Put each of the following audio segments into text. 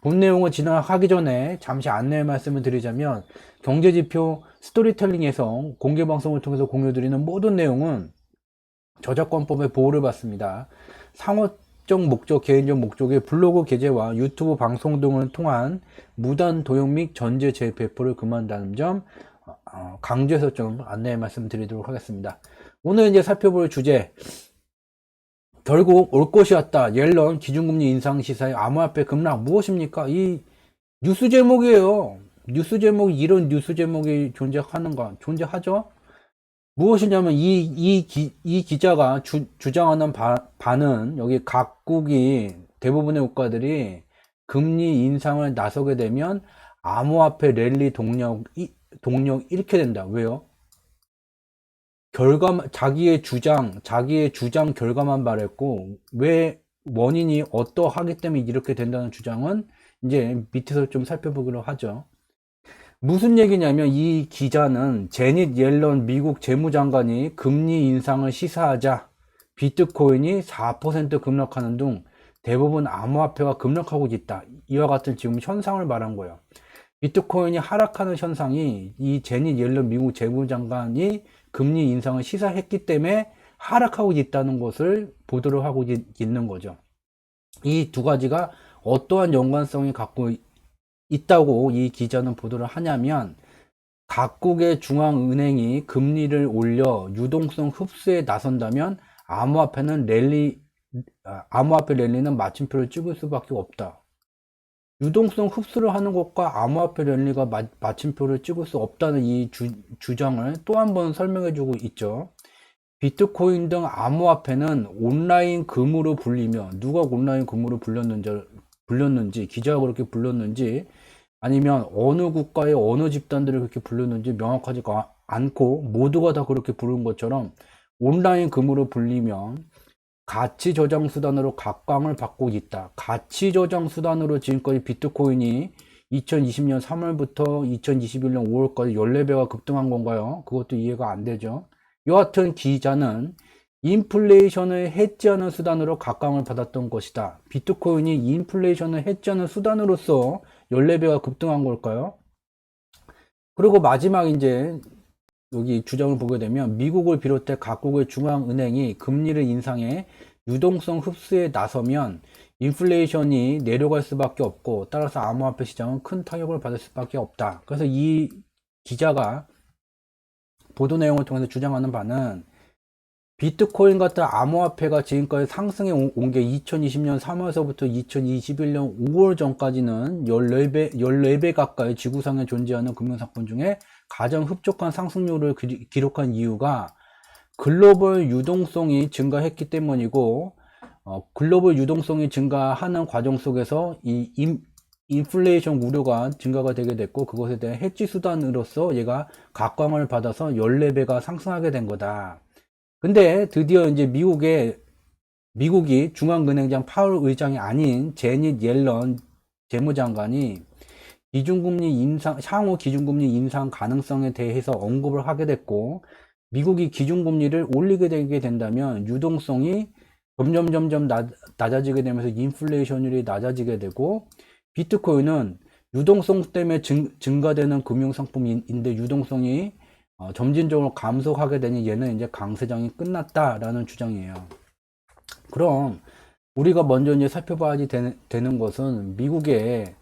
본 내용을 진행하기 전에 잠시 안내 말씀을 드리자면 경제지표 스토리텔링에서 공개방송을 통해서 공유드리는 모든 내용은 저작권법의 보호를 받습니다. 상업적 목적, 개인적 목적의 블로그 게재와 유튜브 방송 등을 통한 무단 도용 및 전제 재배포를 금한다는 점 강조해서 좀 안내 말씀드리도록 하겠습니다. 오늘 이제 살펴볼 주제, 결국 올 것이 왔다. 옐런 기준금리 인상 시사의 암호화폐 급락 무엇입니까? 이 뉴스 제목이에요. 뉴스 제목이 이런 뉴스 제목이 존재하는가? 존재하죠? 무엇이냐면 이 기자가 주장하는 바는 여기 각국이 대부분의 국가들이 금리 인상을 나서게 되면 암호화폐 랠리 동력이 잃게 된다. 왜요? 자기의 주장 결과만 말했고, 왜 원인이 어떠하기 때문에 이렇게 된다는 주장은 이제 밑에서 좀 살펴보기로 하죠. 무슨 얘기냐면 이 기자는 제닛 옐런 미국 재무장관이 금리 인상을 시사하자 비트코인이 4% 급락하는 등 대부분 암호화폐가 급락하고 있다. 이와 같은 지금 현상을 말한 거예요. 비트코인이 하락하는 현상이 이 제닛 옐런 미국 재무장관이 금리 인상을 시사했기 때문에 하락하고 있다는 것을 보도를 하고 있는 거죠. 이 두 가지가 어떠한 연관성이 갖고 있다고 이 기자는 보도를 하냐면, 각국의 중앙은행이 금리를 올려 유동성 흡수에 나선다면 암호화폐 랠리는 마침표를 찍을 수밖에 없다. 유동성 흡수를 하는 것과 암호화폐 랠리가 마침표를 찍을 수 없다는 이 주장을 또 한 번 설명해 주고 있죠. 비트코인 등 암호화폐는 온라인 금으로 불리며, 누가 온라인 금으로 불렸는지 기자가 그렇게 불렸는지, 아니면 어느 국가의 어느 집단들을 그렇게 불렸는지 명확하지 않고 모두가 다 그렇게 부른 것처럼 온라인 금으로 불리면 가치 저장 수단으로 각광을 받고 있다. 가치 저장 수단으로 지금까지 비트코인이 2020년 3월부터 2021년 5월까지 14배가 급등한 건가요? 그것도 이해가 안 되죠. 여하튼 기자는 인플레이션을 해지하는 수단으로 각광을 받았던 것이다. 비트코인이 인플레이션을 해지하는 수단으로서 14배가 급등한 걸까요? 그리고 마지막 이제 여기 주장을 보게 되면 미국을 비롯해 각국의 중앙은행이 금리를 인상해 유동성 흡수에 나서면 인플레이션이 내려갈 수밖에 없고, 따라서 암호화폐 시장은 큰 타격을 받을 수밖에 없다. 그래서 이 기자가 보도 내용을 통해서 주장하는 바는, 비트코인 같은 암호화폐가 지금까지 상승해 온 게 2020년 3월서부터 2021년 5월 전까지는 14배 가까이 지구상에 존재하는 금융상품 중에 가장 흡족한 상승률을 기록한 이유가 글로벌 유동성이 증가했기 때문이고, 글로벌 유동성이 증가하는 과정 속에서 이 인플레이션 우려가 증가가 되게 됐고, 그것에 대한 해지 수단으로서 얘가 각광을 받아서 14배가 상승하게 된 거다. 근데 드디어 이제 미국이 중앙은행장 파월 의장이 아닌 제닛 옐런 재무장관이 향후 기준금리 인상 가능성에 대해서 언급을 하게 됐고, 미국이 기준금리를 올리게 되게 된다면 유동성이 점점 낮아지게 되면서 인플레이션율이 낮아지게 되고, 비트코인은 유동성 때문에 증가되는 금융상품인데 유동성이 점진적으로 감소하게 되니 얘는 이제 강세장이 끝났다라는 주장이에요. 그럼 우리가 먼저 이제 살펴봐야 되는 것은 미국의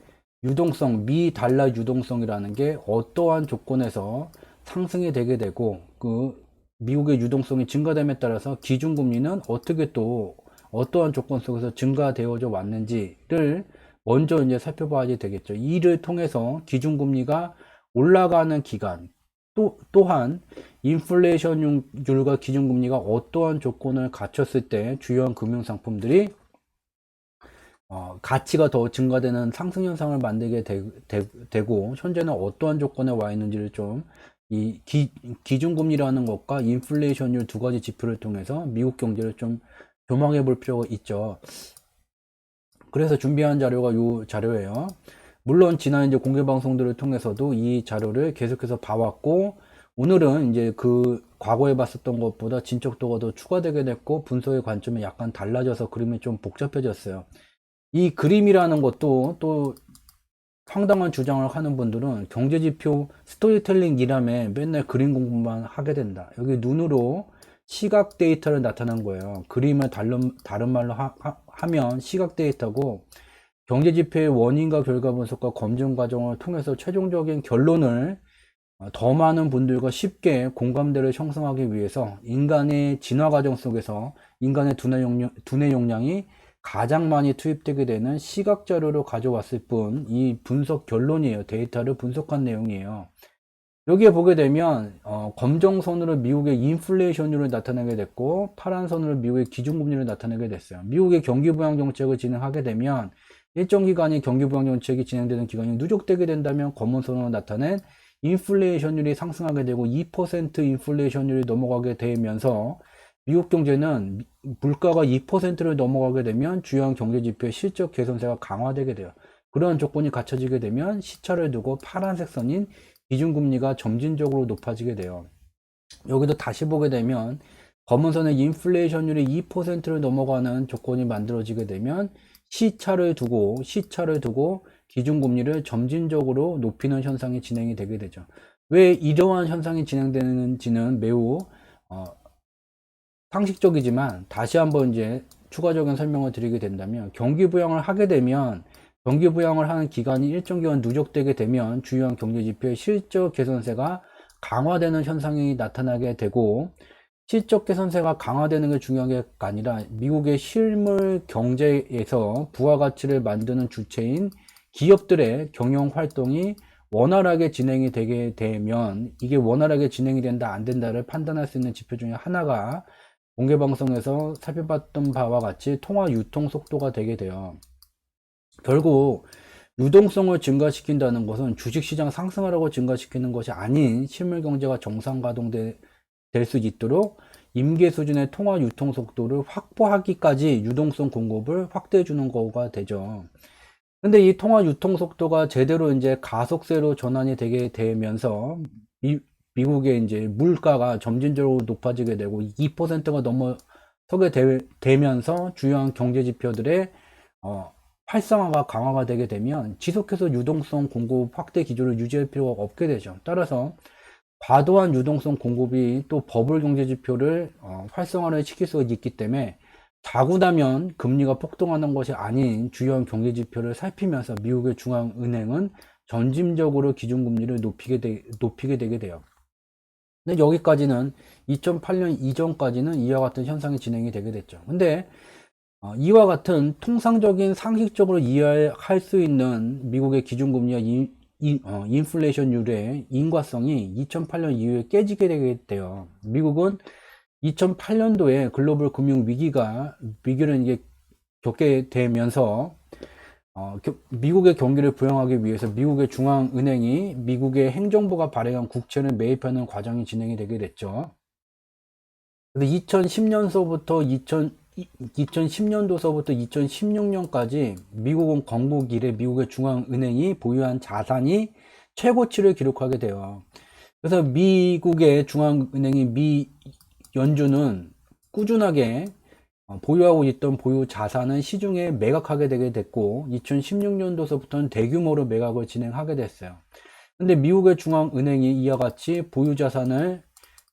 유동성, 미 달러 유동성이라는 게 어떠한 조건에서 상승이 되게 되고, 그 미국의 유동성이 증가됨에 따라서 기준금리는 어떻게 또 어떠한 조건 속에서 증가되어져 왔는지를 먼저 이제 살펴봐야 되겠죠. 이를 통해서 기준금리가 올라가는 기간, 또한 인플레이션율과 기준금리가 어떠한 조건을 갖췄을 때 주요한 금융상품들이 가치가 더 증가되는 상승 현상을 만들게 되고, 현재는 어떠한 조건에 와 있는지를 좀 이 기준금리라는 것과 인플레이션율 두 가지 지표를 통해서 미국 경제를 좀 조망해 볼 필요가 있죠. 그래서 준비한 자료가 이 자료예요. 물론 지난 이제 공개 방송들을 통해서도 이 자료를 계속해서 봐왔고, 오늘은 이제 그 과거에 봤었던 것보다 진척도가 더 추가되게 됐고, 분석의 관점이 약간 달라져서 그림이 좀 복잡해졌어요. 이 그림이라는 것도 또 황당한 주장을 하는 분들은 경제지표 스토리텔링 일함에 맨날 그림 공부만 하게 된다. 여기 눈으로 시각 데이터를 나타난 거예요. 그림을 다른 말로 하면 시각 데이터고, 경제지표의 원인과 결과 분석과 검증 과정을 통해서 최종적인 결론을 더 많은 분들과 쉽게 공감대를 형성하기 위해서 인간의 진화 과정 속에서 인간의 두뇌 용량이 가장 많이 투입되게 되는 시각 자료로 가져왔을 뿐, 이 분석 결론이에요. 데이터를 분석한 내용이에요. 여기에 보게 되면 검정선으로 미국의 인플레이션율을 나타내게 됐고, 파란 선으로 미국의 기준금리를 나타내게 됐어요. 미국의 경기부양 정책을 진행하게 되면 일정 기간이 경기부양 정책이 진행되는 기간이 누적되게 된다면 검은 선으로 나타낸 인플레이션율이 상승하게 되고 2% 인플레이션율이 넘어가게 되면서 미국 경제는 물가가 2%를 넘어가게 되면 주요한 경제지표의 실적 개선세가 강화되게 돼요. 그런 조건이 갖춰지게 되면 시차를 두고 파란색 선인 기준금리가 점진적으로 높아지게 돼요. 여기도 다시 보게 되면 검은선의 인플레이션율이 2%를 넘어가는 조건이 만들어지게 되면 시차를 두고 기준금리를 점진적으로 높이는 현상이 진행이 되게 되죠. 왜 이러한 현상이 진행되는지는 매우 상식적이지만 다시 한번 이제 추가적인 설명을 드리게 된다면, 경기부양을 하게 되면 경기부양을 하는 기간이 일정 기간 누적되게 되면 주요한 경제지표의 실적 개선세가 강화되는 현상이 나타나게 되고, 실적 개선세가 강화되는 게 중요한 게 아니라 미국의 실물 경제에서 부가가치를 만드는 주체인 기업들의 경영 활동이 원활하게 진행이 되게 되면, 이게 원활하게 진행이 된다 안 된다를 판단할 수 있는 지표 중에 하나가 공개방송에서 살펴봤던 바와 같이 통화 유통 속도가 되게 돼요. 결국 유동성을 증가시킨다는 것은 주식시장 상승하라고 증가시키는 것이 아닌 실물 경제가 정상 가동될 수 있도록 임계 수준의 통화 유통 속도를 확보하기까지 유동성 공급을 확대해 주는 거가 되죠. 근데 이 통화 유통 속도가 제대로 이제 가속세로 전환이 되게 되면서 미국의 이제 물가가 점진적으로 높아지게 되고 2%가 넘어서게 되면서 주요한 경제 지표들의 활성화가 강화가 되게 되면 지속해서 유동성 공급 확대 기조를 유지할 필요가 없게 되죠. 따라서 과도한 유동성 공급이 또 버블 경제 지표를 활성화를 시킬 수가 있기 때문에 자고 나면 금리가 폭등하는 것이 아닌 주요한 경제 지표를 살피면서 미국의 중앙은행은 점진적으로 기준금리를 높이게 되게 돼요. 근데 여기까지는 2008년 이전까지는 이와 같은 현상이 진행이 되게 됐죠. 근데 이와 같은 통상적인 상식적으로 이해할 수 있는 미국의 기준금리와 인플레이션율의 인과성이 2008년 이후에 깨지게 되게 돼요. 미국은 2008년도에 글로벌 금융 위기를 이제 겪게 되면서 미국의 경기를 부양하기 위해서 미국의 중앙은행이 미국의 행정부가 발행한 국채를 매입하는 과정이 진행이 되게 됐죠. 근데 2010년도서부터 2016년까지 미국은 건국 이래 미국의 중앙은행이 보유한 자산이 최고치를 기록하게 돼요. 그래서 미국의 중앙은행이 미 연준은 꾸준하게 보유하고 있던 보유 자산은 시중에 매각하게 되게 됐고 2016년도서부터는 대규모로 매각을 진행하게 됐어요. 근데 미국의 중앙은행이 이와 같이 보유 자산을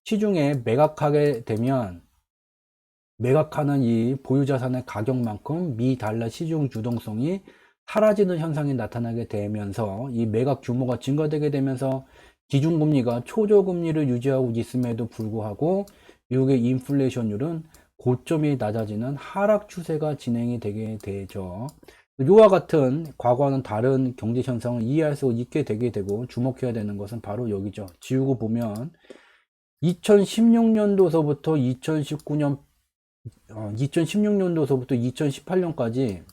시중에 매각하게 되면 매각하는 이 보유 자산의 가격만큼 미 달러 시중 유동성이 사라지는 현상이 나타나게 되면서 이 매각 규모가 증가되게 되면서 기준금리가 초저금리를 유지하고 있음에도 불구하고 미국의 인플레이션율은 고점이 낮아지는 하락 추세가 진행이 되게 되죠. 이와 같은 과거와는 다른 경제 현상을 이해할 수 있게 되게 되고 주목해야 되는 것은 바로 여기죠. 지우고 보면 2016년도서부터 2018년까지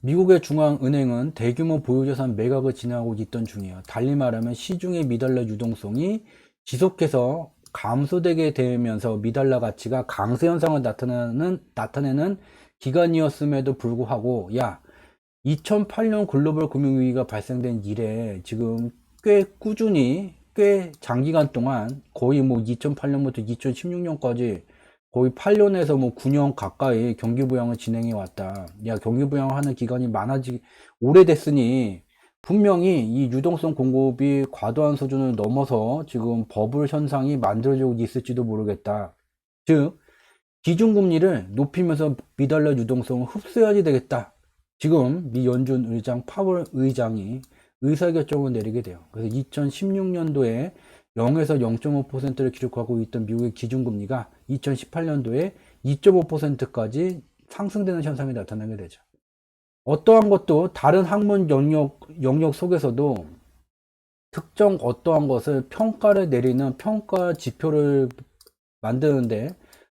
미국의 중앙은행은 대규모 보유자산 매각을 진행하고 있던 중이에요. 달리 말하면 시중의 미달러 유동성이 지속해서 감소되게 되면서 미달러 가치가 강세 현상을 나타내는 기간이었음에도 불구하고 2008년 글로벌 금융위기가 발생된 이래 지금 꽤 꾸준히 꽤 장기간 동안 거의 2008년부터 2016년까지 거의 8년에서 뭐 9년 가까이 경기 부양을 진행해 왔다. 야, 경기 부양하는 기간이 오래됐으니 분명히 이 유동성 공급이 과도한 수준을 넘어서 지금 버블 현상이 만들어지고 있을지도 모르겠다. 즉, 기준금리를 높이면서 미달러 유동성을 흡수해야지 되겠다. 지금 미 연준 의장 파월 의장이 의사결정을 내리게 돼요. 그래서 2016년도에 0에서 0.5%를 기록하고 있던 미국의 기준금리가 2018년도에 2.5%까지 상승되는 현상이 나타나게 되죠. 어떠한 것도 다른 학문 영역 속에서도 특정 어떠한 것을 평가를 내리는 평가 지표를 만드는데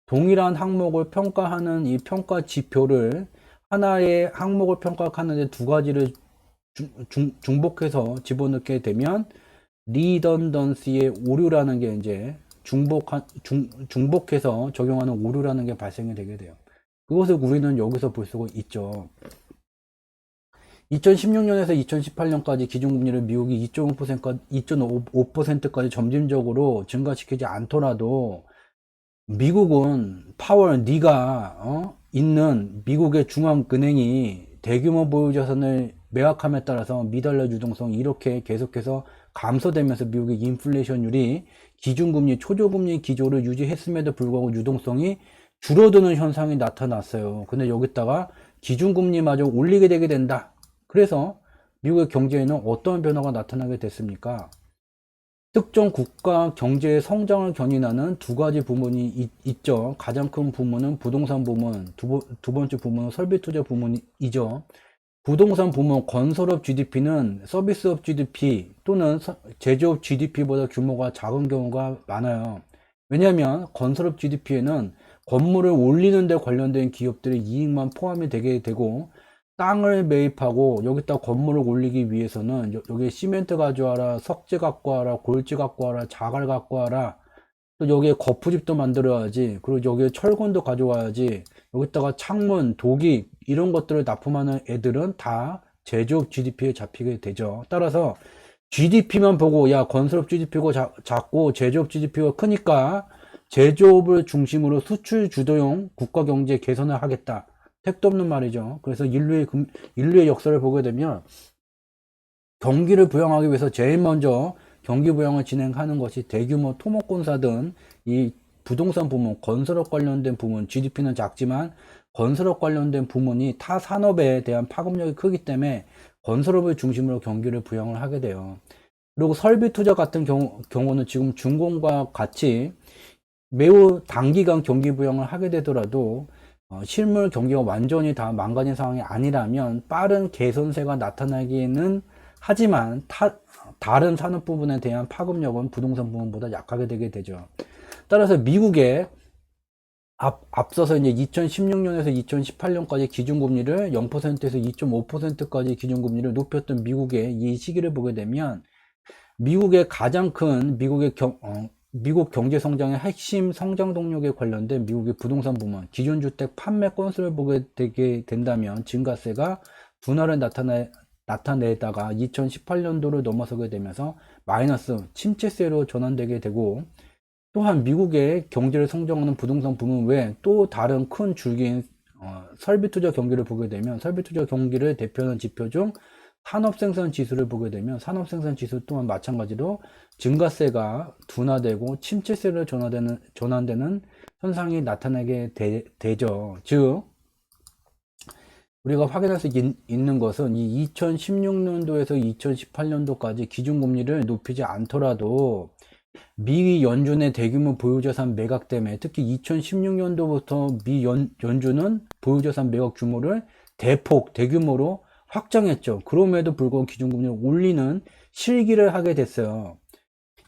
동일한 항목을 평가하는 이 평가 지표를 하나의 항목을 평가하는데 두 가지를 중복해서 집어넣게 되면 리던던시의 오류라는 게 이제 중복해서 적용하는 오류라는 게 발생이 되게 돼요. 그것을 우리는 여기서 볼 수가 있죠. 2016년에서 2018년까지 기준금리를 미국이 2.5%까지 점진적으로 증가시키지 않더라도 미국은 파월 네가 있는 미국의 중앙은행이 대규모 보유자산을 매각함에 따라서 미달러 유동성이 이렇게 계속해서 감소되면서 미국의 인플레이션율이 기준금리 초저금리 기조를 유지했음에도 불구하고 유동성이 줄어드는 현상이 나타났어요. 근데 여기다가 기준금리마저 올리게 되게 된다. 그래서 미국의 경제에는 어떤 변화가 나타나게 됐습니까? 특정 국가 경제의 성장을 견인하는 두 가지 부문이 있죠. 가장 큰 부문은 부동산 부문, 두 번째 부문은 설비 투자 부문이죠. 부동산 부문, 건설업 GDP는 서비스업 GDP 또는 제조업 GDP보다 규모가 작은 경우가 많아요. 왜냐하면 건설업 GDP에는 건물을 올리는 데 관련된 기업들의 이익만 포함이 되게 되고 땅을 매입하고 여기다 건물을 올리기 위해서는 여기에 시멘트 가져와라, 석재 갖고 와라, 골재 갖고 와라, 자갈 갖고 와라, 또 여기에 거푸집도 만들어야지, 그리고 여기에 철근도 가져와야지, 여기다가 창문, 도기 이런 것들을 납품하는 애들은 다 제조업 GDP에 잡히게 되죠. 따라서 GDP만 보고 야 건설업 GDP가 작고 제조업 GDP가 크니까 제조업을 중심으로 수출 주도형 국가 경제 개선을 하겠다. 택도 없는 말이죠. 그래서 인류의 역사를 보게 되면 경기를 부양하기 위해서 제일 먼저 경기 부양을 진행하는 것이 대규모 토목공사든 이 부동산 부문, 건설업 관련된 부문, GDP는 작지만 건설업 관련된 부문이 타 산업에 대한 파급력이 크기 때문에 건설업을 중심으로 경기를 부양을 하게 돼요. 그리고 설비 투자 같은 경우는 지금 준공과 같이 매우 단기간 경기 부양을 하게 되더라도 실물 경기가 완전히 다 망가진 상황이 아니라면 빠른 개선세가 나타나기는 하지만 다른 산업 부분에 대한 파급력은 부동산 부분보다 약하게 되게 되죠. 따라서 미국의 앞서서 이제 2016년에서 2018년까지 기준금리를 0%에서 2.5%까지 기준금리를 높였던 미국의 이 시기를 보게 되면 미국의 가장 큰 미국 경제 성장의 핵심 성장 동력에 관련된 미국의 부동산 부문, 기존주택 판매 건수를 보게 되게 된다면 증가세가 둔화를 나타내다가 2018년도를 넘어서게 되면서 마이너스 침체세로 전환되게 되고, 또한 미국의 경제를 성장하는 부동산 부문 외에 또 다른 큰 줄기인 설비 투자 경기를 보게 되면 설비 투자 경기를 대표하는 지표 중 산업생산 지수를 보게 되면 산업생산 지수 또한 마찬가지로 증가세가 둔화되고 침체세로 전환되는 현상이 나타나게 되죠. 즉 우리가 확인할 수 있는 것은 이 2016년도에서 2018년도까지 기준금리를 높이지 않더라도 미 연준의 대규모 보유자산 매각 때문에 특히 2016년도부터 미 연준은 보유자산 매각 규모를 대규모로 확장했죠. 그럼에도 불구하고 기준금리를 올리는 실기를 하게 됐어요.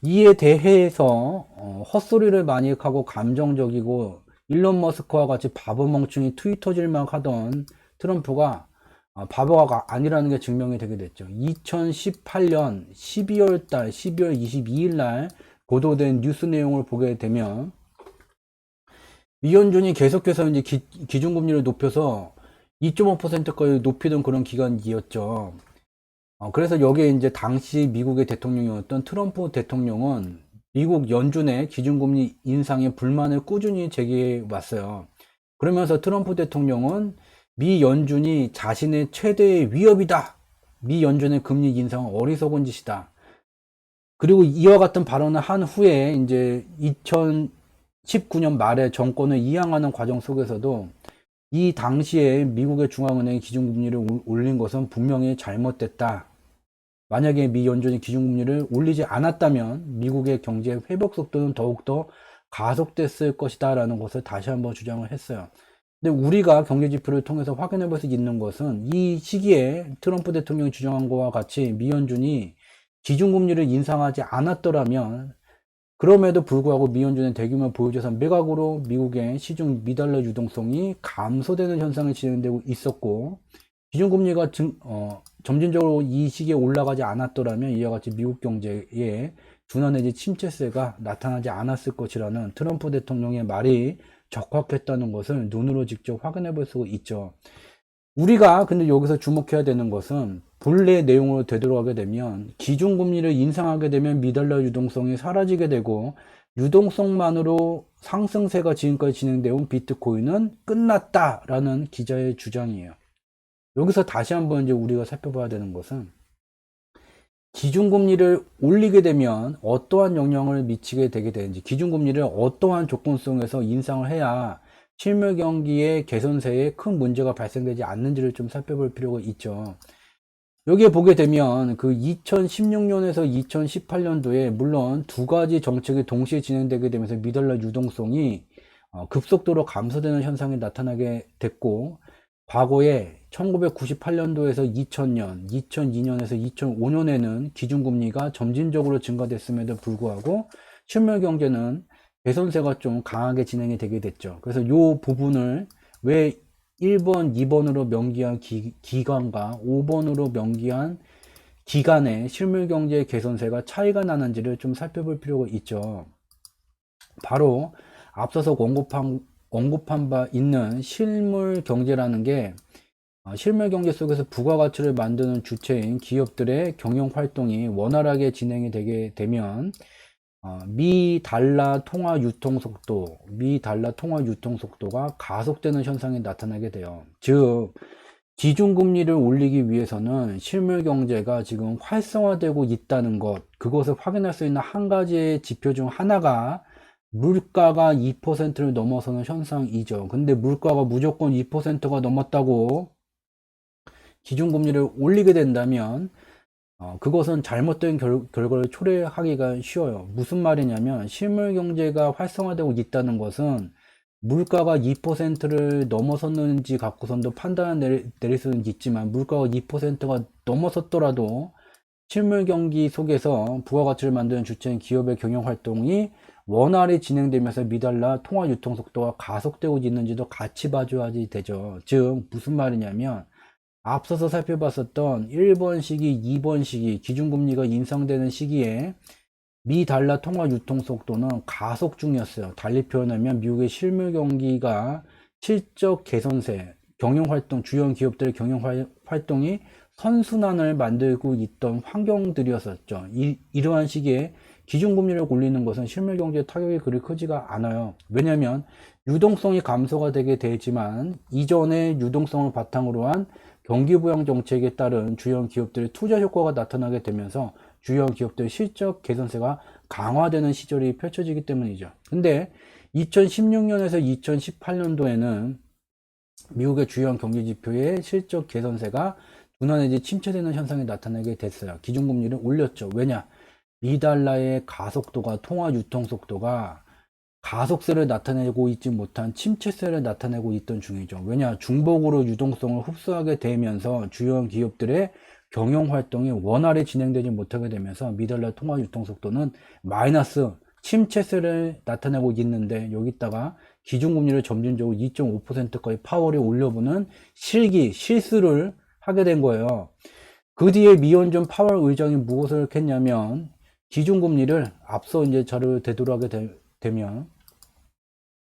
이에 대해서 헛소리를 많이 하고 감정적이고 일론 머스크와 같이 바보멍청이 트위터질만 하던 트럼프가 바보가 아니라는 게 증명이 되게 됐죠. 2018년 12월 22일 날 보도된 뉴스 내용을 보게 되면 미연준이 계속해서 이제 기준금리를 높여서 2.5%까지 높이던 그런 기간이었죠. 그래서 여기에 이제 당시 미국의 대통령이었던 트럼프 대통령은 미국 연준의 기준금리 인상에 불만을 꾸준히 제기해 왔어요. 그러면서 트럼프 대통령은 미 연준이 자신의 최대의 위협이다. 미 연준의 금리 인상은 어리석은 짓이다. 그리고 이와 같은 발언을 한 후에 이제 2019년 말에 정권을 이양하는 과정 속에서도 이 당시에 미국의 중앙은행이 기준금리를 올린 것은 분명히 잘못됐다. 만약에 미 연준이 기준금리를 올리지 않았다면 미국의 경제 회복 속도는 더욱더 가속됐을 것이다 라는 것을 다시 한번 주장을 했어요. 근데 우리가 경제 지표를 통해서 확인해 볼 수 있는 것은 이 시기에 트럼프 대통령이 주장한 것과 같이 미 연준이 기준금리를 인상하지 않았더라면 그럼에도 불구하고 미 연준의 대규모 보유자산 매각으로 미국의 시중 미달러 유동성이 감소되는 현상이 진행되고 있었고 기준금리가 점진적으로 이 시기에 올라가지 않았더라면 이와 같이 미국 경제에 둔화 내지 침체세가 나타나지 않았을 것이라는 트럼프 대통령의 말이 적확했다는 것을 눈으로 직접 확인해 볼 수가 있죠. 우리가 근데 여기서 주목해야 되는 것은 본래 내용으로 되돌아가게 되면 기준금리를 인상하게 되면 미달러 유동성이 사라지게 되고 유동성만으로 상승세가 지금까지 진행되어 온 비트코인은 끝났다라는 기자의 주장이에요. 여기서 다시 한번 이제 우리가 살펴봐야 되는 것은 기준금리를 올리게 되면 어떠한 영향을 미치게 되게 되는지, 기준금리를 어떠한 조건 속에서 인상을 해야 실물 경기의 개선세에 큰 문제가 발생되지 않는지를 좀 살펴볼 필요가 있죠. 여기에 보게 되면 그 2016년에서 2018년도에 물론 두 가지 정책이 동시에 진행되게 되면서 미달러 유동성이 급속도로 감소되는 현상이 나타나게 됐고, 과거에 1998년도에서 2000년, 2002년에서 2005년에는 기준금리가 점진적으로 증가됐음에도 불구하고 실물 경제는 개선세가 좀 강하게 진행이 되게 됐죠. 그래서 이 부분을 왜 1번, 2번으로 명기한 기간과 5번으로 명기한 기간의 실물 경제 개선세가 차이가 나는지를 좀 살펴볼 필요가 있죠. 바로 앞서서 언급한 바 있는 실물 경제라는 게 실물 경제 속에서 부가가치를 만드는 주체인 기업들의 경영 활동이 원활하게 진행이 되게 되면 미 달러 통화 유통 속도가 가속되는 현상이 나타나게 돼요. 즉 기준금리를 올리기 위해서는 실물 경제가 지금 활성화되고 있다는 것, 그것을 확인할 수 있는 한 가지의 지표 중 하나가 물가가 2%를 넘어서는 현상이죠. 근데 물가가 무조건 2%가 넘었다고 기준금리를 올리게 된다면 그것은 잘못된 결과를 초래하기가 쉬워요. 무슨 말이냐면 실물 경제가 활성화되고 있다는 것은 물가가 2%를 넘어섰는지 갖고선도 판단을 내릴 수는 있지만 물가가 2%가 넘어섰더라도 실물 경기 속에서 부가가치를 만드는 주체인 기업의 경영 활동이 원활히 진행되면서 미달러 통화 유통 속도가 가속되고 있는지도 같이 봐줘야 되죠. 즉 무슨 말이냐면 앞서서 살펴봤었던 1번 시기, 2번 시기 기준금리가 인상되는 시기에 미 달러 통화 유통 속도는 가속 중이었어요. 달리 표현하면 미국의 실물 경기가 실적 개선세, 경영활동, 주요 기업들의 경영활동이 선순환을 만들고 있던 환경들이었었죠. 이러한 시기에 기준금리를 올리는 것은 실물 경제에 타격이 그리 크지가 않아요. 왜냐하면 유동성이 감소가 되게 되지만 이전의 유동성을 바탕으로 한 경기부양 정책에 따른 주요 기업들의 투자 효과가 나타나게 되면서 주요 기업들의 실적 개선세가 강화되는 시절이 펼쳐지기 때문이죠. 근데 2016년에서 2018년도에는 미국의 주요 경제 지표의 실적 개선세가 둔화 내지 침체되는 현상이 나타나게 됐어요. 기준금리를 올렸죠. 왜냐? 미달러의 가속도가 통화 유통 속도가 가속세를 나타내고 있지 못한 침체세를 나타내고 있던 중이죠. 왜냐? 중복으로 유동성을 흡수하게 되면서 주요 기업들의 경영 활동이 원활히 진행되지 못하게 되면서 미달러 통화 유통 속도는 마이너스 침체세를 나타내고 있는데 여기다가 기준금리를 점진적으로 2.5%까지 파월이 올려보는 실수를 하게 된 거예요. 그 뒤에 미 연준 파월 의장이 무엇을 했냐면 기준금리를 앞서 이제 자료를 되돌아가게 되면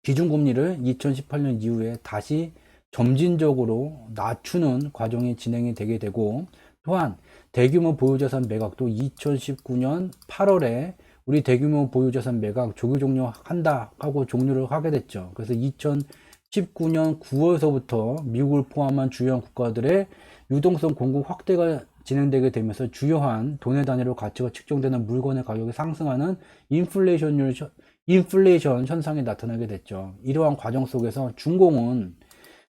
기준금리를 2018년 이후에 다시 점진적으로 낮추는 과정이 진행이 되게 되고 또한 대규모 보유자산 매각도 2019년 8월에 우리 대규모 보유자산 매각 조기 종료한다 하고 종료를 하게 됐죠. 그래서 2019년 9월서부터 미국을 포함한 주요한 국가들의 유동성 공급 확대가 진행되게 되면서 주요한 돈의 단위로 가치가 측정되는 물건의 가격이 상승하는 인플레이션 현상이 나타나게 됐죠. 이러한 과정 속에서 중공은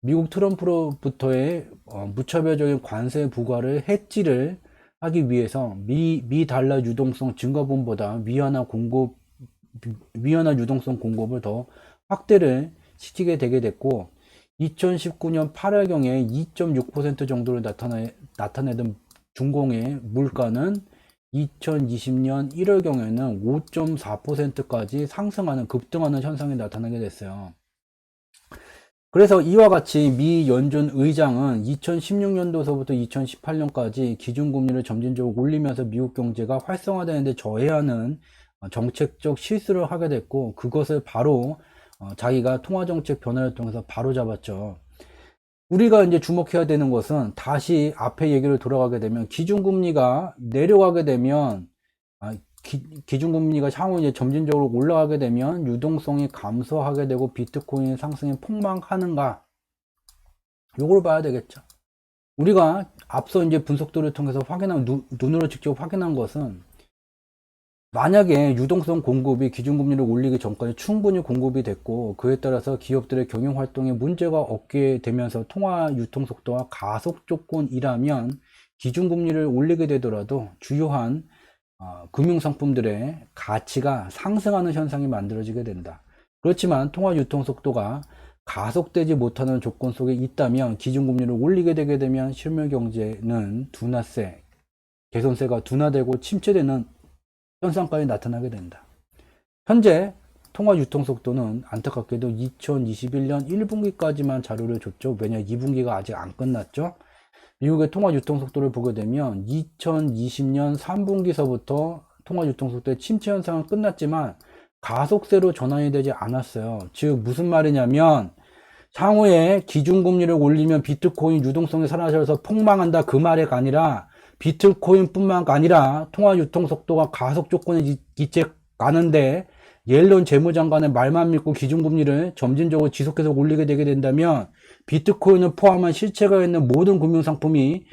미국 트럼프로부터의 무차별적인 관세 부과를 해지를 하기 위해서 미 달러 유동성 증가분보다 위안화 유동성 공급을 더 확대를 시키게 되게 됐고 2019년 8월경에 2.6% 정도를 나타내던 중공의 물가는 2020년 1월경에는 5.4%까지 상승하는 급등하는 현상이 나타나게 됐어요. 그래서 이와 같이 미 연준 의장은 2016년도서부터 2018년까지 기준금리를 점진적으로 올리면서 미국 경제가 활성화되는데 저해하는 정책적 실수를 하게 됐고 그것을 바로 자기가 통화정책 변화를 통해서 바로 잡았죠. 우리가 이제 주목해야 되는 것은 다시 앞에 얘기를 돌아가게 되면 기준금리가 내려가게 되면 기준금리가 향후 이제 점진적으로 올라가게 되면 유동성이 감소하게 되고 비트코인 상승이 폭망하는가 요걸 봐야 되겠죠. 우리가 앞서 이제 분석도를 통해서 눈으로 직접 확인한 것은 만약에 유동성 공급이 기준금리를 올리기 전까지 충분히 공급이 됐고 그에 따라서 기업들의 경영활동에 문제가 없게 되면서 통화 유통 속도와 가속 조건이라면 기준금리를 올리게 되더라도 주요한 금융상품들의 가치가 상승하는 현상이 만들어지게 된다. 그렇지만 통화 유통 속도가 가속되지 못하는 조건 속에 있다면 기준금리를 올리게 되게 되면 실물경제는 둔화세, 개선세가 둔화되고 침체되는 현상까지 나타나게 된다. 현재 통화 유통 속도는 안타깝게도 2021년 1분기까지만 자료를 줬죠. 왜냐 2분기가 아직 안 끝났죠. 미국의 통화 유통 속도를 보게 되면 2020년 3분기서부터 통화 유통 속도의 침체 현상은 끝났지만 가속세로 전환이 되지 않았어요. 즉 무슨 말이냐면 향후에 기준금리를 올리면 비트코인 유동성이 사라져서 폭망한다 그 말이 아니라 비트코인 뿐만 아니라 통화 유통 속도가 가속 조건에 이제 가는데 옐런 재무장관의 말만 믿고 기준금리를 점진적으로 지속해서 올리게 되게 된다면 비트코인을 포함한 실체가 있는 모든 금융상품이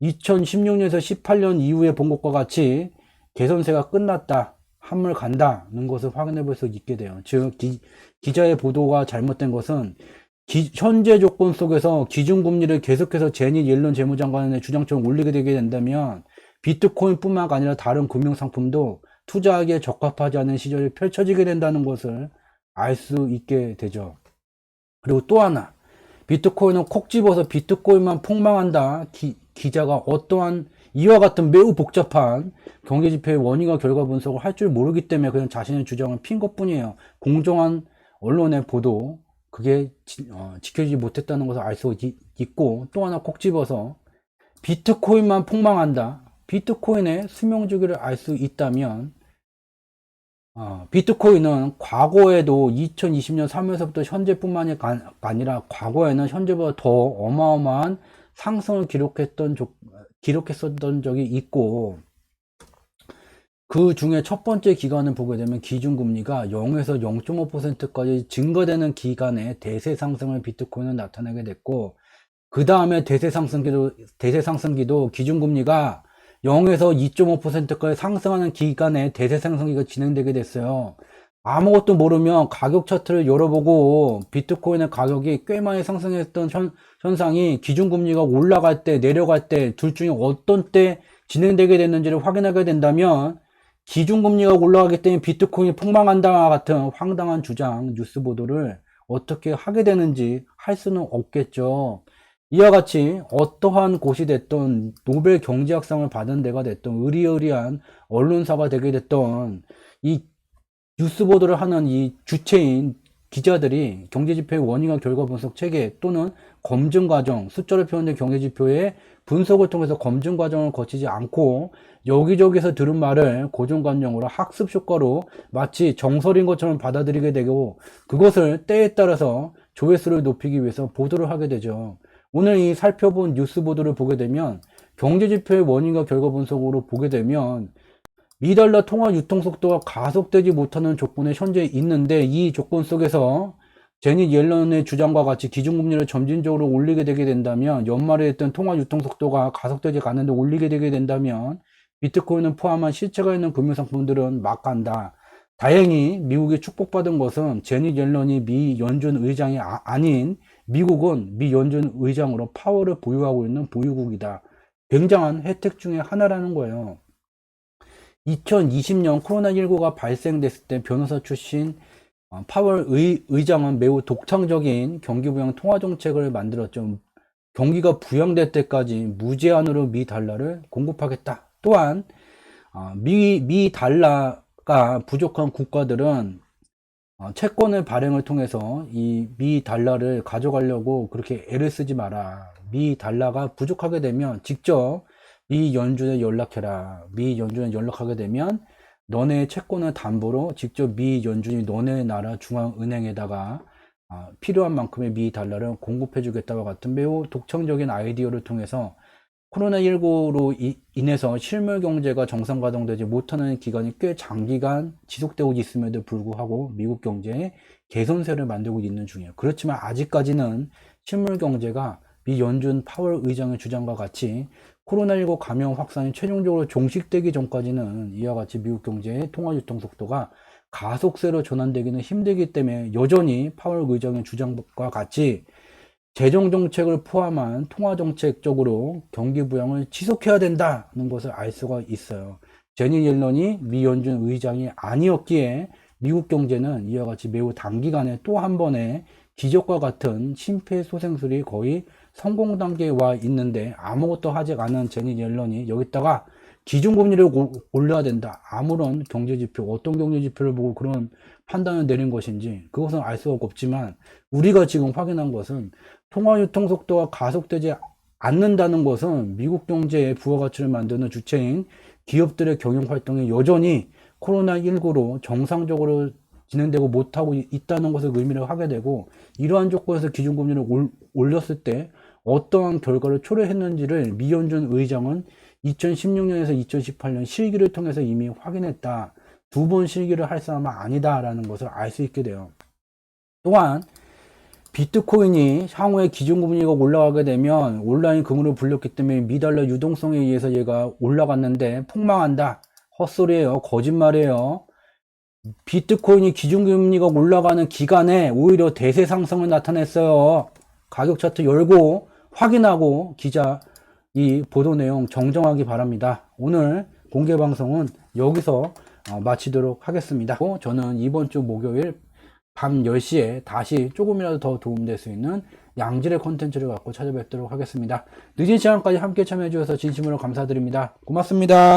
2016년에서 18년 이후에 본 것과 같이 개선세가 끝났다, 한물 간다는 것을 확인해 볼 수 있게 돼요. 즉 기자의 보도가 잘못된 것은 현재 조건 속에서 기준금리를 계속해서 제니 옐런 재무장관의 주장처럼 올리게 되게 된다면 비트코인 뿐만 아니라 다른 금융상품도 투자하기에 적합하지 않은 시절이 펼쳐지게 된다는 것을 알 수 있게 되죠. 그리고 또 하나 비트코인은 콕 집어서 비트코인만 폭망한다. 기자가 어떠한 이와 같은 매우 복잡한 경제지표의 원인과 결과 분석을 할 줄 모르기 때문에 그냥 자신의 주장을 핀 것뿐이에요. 공정한 언론의 보도 그게 지켜지지 못했다는 것을 알 수 있고 또 하나 콕 집어서 비트코인만 폭망한다. 비트코인의 수명주기를 알 수 있다면 비트코인은 과거에도 2020년 3월서부터 현재뿐만이 아니라 과거에는 현재보다 더 어마어마한 상승을 기록했었던 적이 있고 그 중에 첫 번째 기간을 보게 되면 기준금리가 0에서 0.5%까지 증가되는 기간에 대세 상승을 비트코인은 나타내게 됐고 그 다음에 대세 상승기도 기준금리가 0에서 2.5%까지 상승하는 기간에 대세 상승기가 진행되게 됐어요. 아무것도 모르면 가격 차트를 열어보고 비트코인의 가격이 꽤 많이 상승했던 현상이 기준금리가 올라갈 때 내려갈 때 둘 중에 어떤 때 진행되게 됐는지를 확인하게 된다면 기준금리가 올라가기 때문에 비트코인이 폭망한다와 같은 황당한 주장 뉴스 보도를 어떻게 하게 되는지 할 수는 없겠죠. 이와 같이 어떠한 곳이 됐던 노벨 경제학상을 받은 데가 됐던 의리의리한 언론사가 되게 됐던 이 뉴스 보도를 하는 이 주체인 기자들이 경제지표의 원인과 결과 분석 체계 또는 검증 과정, 숫자로 표현된 경제지표의 분석을 통해서 검증 과정을 거치지 않고 여기저기서 들은 말을 고정관념으로 학습 효과로 마치 정설인 것처럼 받아들이게 되고 그것을 때에 따라서 조회수를 높이기 위해서 보도를 하게 되죠. 오늘 이 살펴본 뉴스 보도를 보게 되면 경제지표의 원인과 결과 분석으로 보게 되면 미달러 통화 유통 속도가 가속되지 못하는 조건에 현재 있는데, 이 조건 속에서 제닛 옐런의 주장과 같이 기준금리를 점진적으로 올리게 되게 된다면, 연말에 했던 통화 유통 속도가 가속되지 않는데 올리게 되게 된다면 비트코인을 포함한 실체가 있는 금융상품들은 막 간다. 다행히 미국이 축복받은 것은 제닛 옐런이 미 연준 의장이 아닌, 미국은 미 연준 의장으로 파워를 보유하고 있는 보유국이다. 굉장한 혜택 중에 하나라는 거예요. 2020년 코로나19가 발생됐을 때 변호사 출신 파월 의장은 매우 독창적인 경기부양 통화정책을 만들었죠. 경기가 부양될 때까지 무제한으로 미 달러를 공급하겠다. 또한 미 달러가 부족한 국가들은 채권을 발행을 통해서 이 미 달러를 가져가려고 그렇게 애를 쓰지 마라. 미 달러가 부족하게 되면 직접 미 연준에 연락해라. 미 연준에 연락하게 되면 너네 채권을 담보로 직접 미 연준이 너네 나라 중앙은행에다가 필요한 만큼의 미 달러를 공급해 주겠다와 같은 매우 독창적인 아이디어를 통해서 코로나19로 인해서 실물 경제가 정상 가동되지 못하는 기간이 꽤 장기간 지속되고 있음에도 불구하고 미국 경제에 개선세를 만들고 있는 중이에요. 그렇지만 아직까지는 실물 경제가 미 연준 파월 의장의 주장과 같이 코로나19 감염 확산이 최종적으로 종식되기 전까지는 이와 같이 미국 경제의 통화 유통 속도가 가속세로 전환되기는 힘들기 때문에 여전히 파월 의장의 주장과 같이 재정정책을 포함한 통화정책적으로 경기부양을 지속해야 된다는 것을 알 수가 있어요. 제니 옐런이 미 연준 의장이 아니었기에 미국 경제는 이와 같이 매우 단기간에 또 한 번의 기적과 같은 심폐소생술이 거의 성공 단계에 와 있는데, 아무것도 하지 않은 제니 옐런이 여기다가 기준금리를 올려야 된다. 아무런 경제지표, 어떤 경제지표를 보고 그런 판단을 내린 것인지 그것은 알 수가 없지만, 우리가 지금 확인한 것은 통화 유통 속도가 가속되지 않는다는 것은 미국 경제의 부가가치를 만드는 주체인 기업들의 경영 활동이 여전히 코로나19로 정상적으로 진행되고 못하고 있다는 것을 의미를 하게 되고, 이러한 조건에서 기준금리를 올렸을 때 어떠한 결과를 초래했는지를 미 연준 의장은 2016년에서 2018년 실기를 통해서 이미 확인했다. 두 번 실기를 할 사람은 아니다라는 것을 알 수 있게 돼요. 또한 비트코인이 향후에 기준금리가 올라가게 되면 온라인 금으로 불렸기 때문에 미달러 유동성에 의해서 얘가 올라갔는데 폭망한다. 헛소리예요. 거짓말이에요. 비트코인이 기준금리가 올라가는 기간에 오히려 대세 상승을 나타냈어요. 가격 차트 열고 확인하고 기자 이 보도 내용 정정하기 바랍니다. 오늘 공개 방송은 여기서 마치도록 하겠습니다. 저는 이번 주 목요일 밤 10시에 다시 조금이라도 더 도움될 수 있는 양질의 콘텐츠를 갖고 찾아뵙도록 하겠습니다. 늦은 시간까지 함께 참여해 주셔서 진심으로 감사드립니다. 고맙습니다.